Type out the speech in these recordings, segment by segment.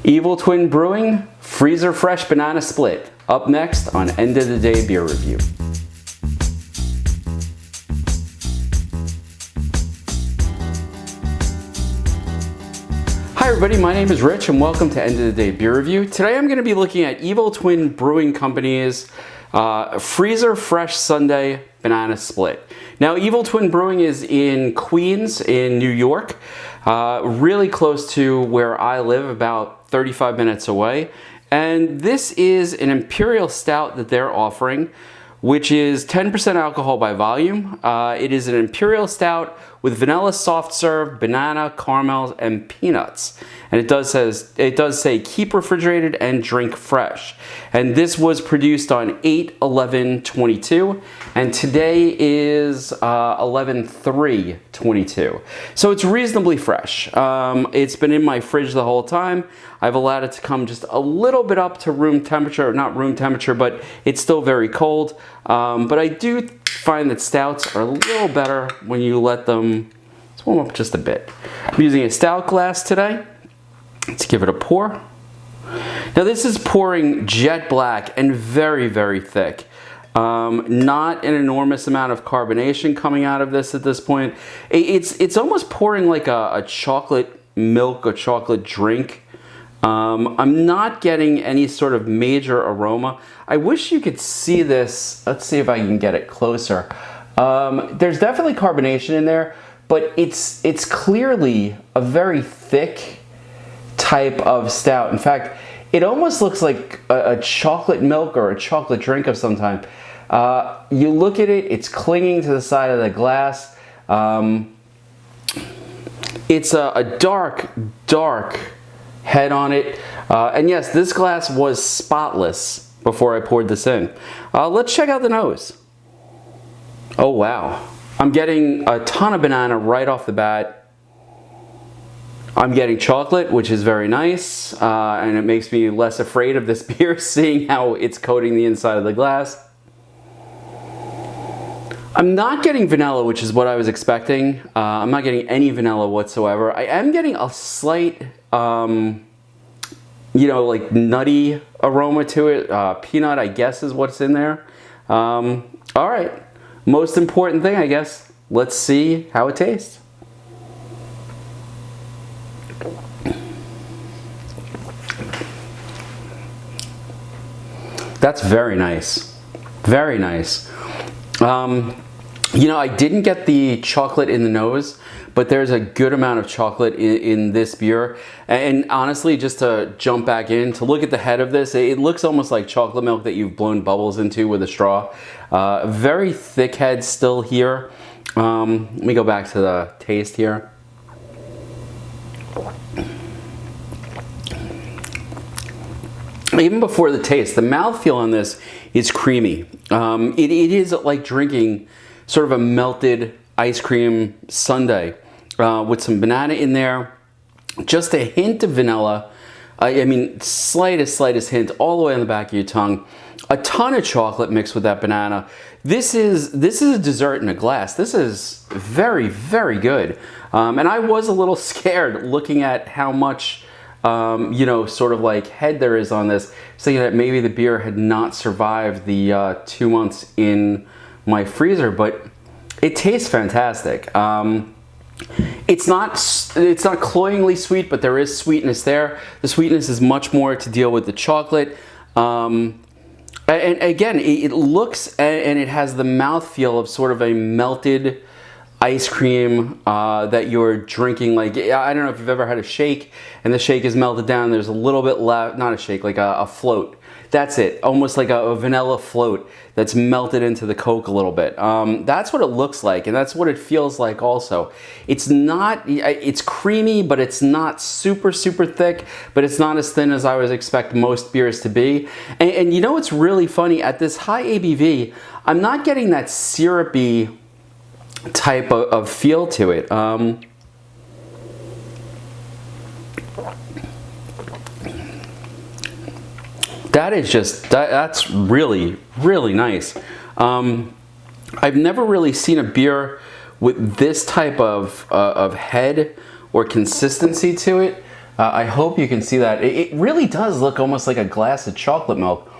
Evil Twin Brewing, Freezer Fresh Banana Split. Up next on End of the Day Beer Review. Hi everybody, my name is Rich and welcome to End of the Day Beer Review. Today I'm going to be looking at Evil Twin Brewing Company's Freezer Fresh Sunday Banana Split. Now, Evil Twin Brewing is in Queens in New York, really close to where I live, about 35 minutes away. And this is an Imperial Stout that they're offering, which is 10% alcohol by volume. It is an Imperial Stout with vanilla soft serve, banana, caramels, and peanuts. And it does say keep refrigerated and drink fresh. And this was produced on 8/11/22, and today is 11/3/22. So it's reasonably fresh. It's been in my fridge the whole time. I've allowed it to come just a little bit up to room temperature, not room temperature, but it's still very cold. But I do find that stouts are a little better when you let them warm up just a bit. I'm using a stout glass today. Let's give it a pour. Now this is pouring jet black and very, very thick. Not an enormous amount of carbonation coming out of this at this point. It's almost pouring like a chocolate milk or chocolate drink. I'm not getting any sort of major aroma. I wish you could see this. Let's see if I can get it closer. There's definitely carbonation in there, but it's clearly a very thick type of stout. In fact, it almost looks like a chocolate milk or a chocolate drink of some type. You look at it, it's clinging to the side of the glass. It's a dark head on it. And yes, this glass was spotless before I poured this in. Let's check out the nose. Oh wow. I'm getting a ton of banana right off the bat. I'm getting chocolate, which is very nice, and it makes me less afraid of this beer, seeing how it's coating the inside of the glass. I'm not getting vanilla, which is what I was expecting. I'm not getting any vanilla whatsoever. I am getting a slight, like nutty aroma to it. Peanut, I guess, is what's in there. All right, most important thing, I guess. Let's see how it tastes. That's very nice. Very nice. I didn't get the chocolate in the nose, but there's a good amount of chocolate in this beer. And honestly, just to jump back in, to look at the head of this, it looks almost like chocolate milk that you've blown bubbles into with a straw. Very thick head still here. Let me go back to the taste here. Even before the taste, the mouthfeel on this is creamy. It is like drinking sort of a melted ice cream sundae with some banana in there, just a hint of vanilla. I mean, slightest hint all the way on the back of your tongue. A ton of chocolate mixed with that banana. This is a dessert in a glass. This is very, very good. And I was a little scared looking at how much sort of like head there is on this, saying that maybe the beer had not survived the 2 months in my freezer, but it tastes fantastic. It's not cloyingly sweet, but there is sweetness there. The sweetness is much more to deal with the chocolate. And again, it looks and it has the mouthfeel of sort of a melted ice cream that you're drinking. Like, I don't know if you've ever had a shake and the shake is melted down. There's a little bit left, not a shake, like a float. That's it, almost like a vanilla float that's melted into the Coke a little bit. That's what it looks like, and that's what it feels like also. It's creamy, but it's not super, super thick, but it's not as thin as I would expect most beers to be. And you know what's really funny? At this high ABV, I'm not getting that syrupy type of feel to it. That's really, really nice. I've never really seen a beer with this type of head or consistency to it. I hope you can see that. It really does look almost like a glass of chocolate milk.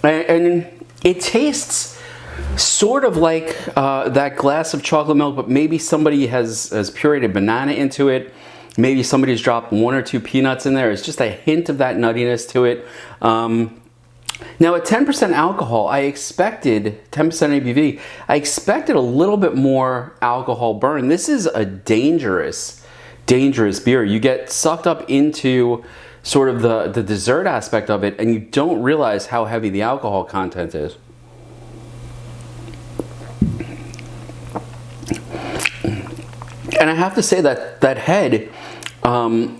And it tastes sort of like that glass of chocolate milk, but maybe somebody has pureed a banana into it. Maybe somebody's dropped 1 or 2 peanuts in there. It's just a hint of that nuttiness to it. Now at 10% alcohol, I expected 10% ABV. I expected a little bit more alcohol burn. This is a dangerous beer. You get sucked up into sort of the dessert aspect of it, and you don't realize how heavy the alcohol content is. And I have to say that that head,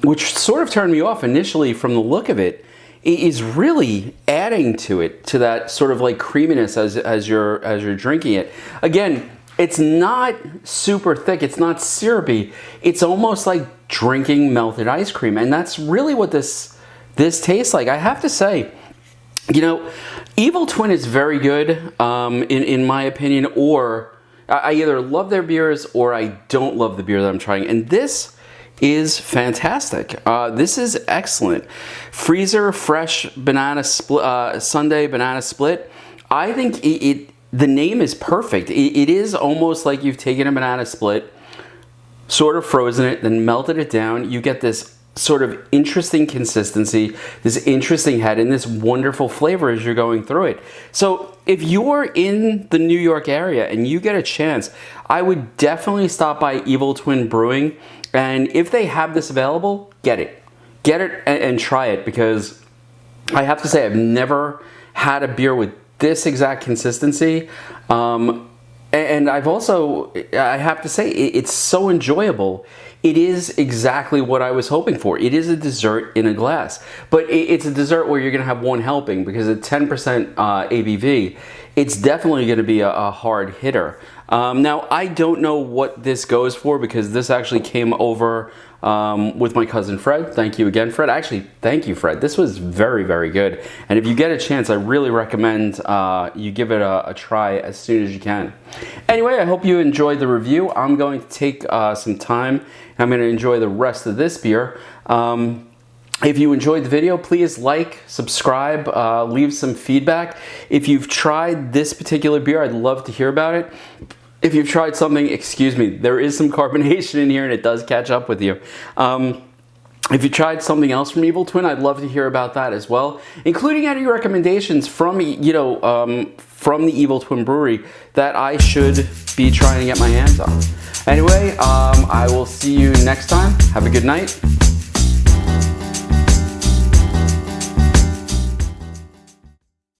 which sort of turned me off initially from the look of it, is really adding to it, to that sort of like creaminess as you're drinking it. Again, it's not super thick, it's not syrupy, it's almost like drinking melted ice cream, and that's really what this tastes like. I have to say, you know, Evil Twin is very good in my opinion, or I either love their beers or I don't love the beer that I'm trying, and this is fantastic. This is excellent. Freezer fresh banana split, Sunday banana split. I think the name is perfect. It is almost like you've taken a banana split, sort of frozen it, then melted it down. You get this sort of interesting consistency, this interesting head, and this wonderful flavor as you're going through it. So if you're in the New York area and you get a chance, I would definitely stop by Evil Twin Brewing. And if they have this available, get it. Get it and try it, because I have to say I've never had a beer with this exact consistency. And I have to say, it's so enjoyable. It is exactly what I was hoping for. It is a dessert in a glass, but it's a dessert where you're going to have one helping, because at 10% ABV, it's definitely going to be a hard hitter. Now, I don't know what this goes for, because this actually came over with my cousin Fred. Thank you again, Fred. Actually, thank you, Fred. This was very, very good. And if you get a chance, I really recommend you give it a try as soon as you can. Anyway, I hope you enjoyed the review. I'm going to take some time. I'm going to enjoy the rest of this beer. If you enjoyed the video, please like, subscribe, leave some feedback. If you've tried this particular beer, I'd love to hear about it. If you've tried something, excuse me, there is some carbonation in here and it does catch up with you. If you tried something else from Evil Twin, I'd love to hear about that as well, including any recommendations from, from the Evil Twin Brewery that I should be trying to get my hands on. Anyway, I will see you next time. Have a good night.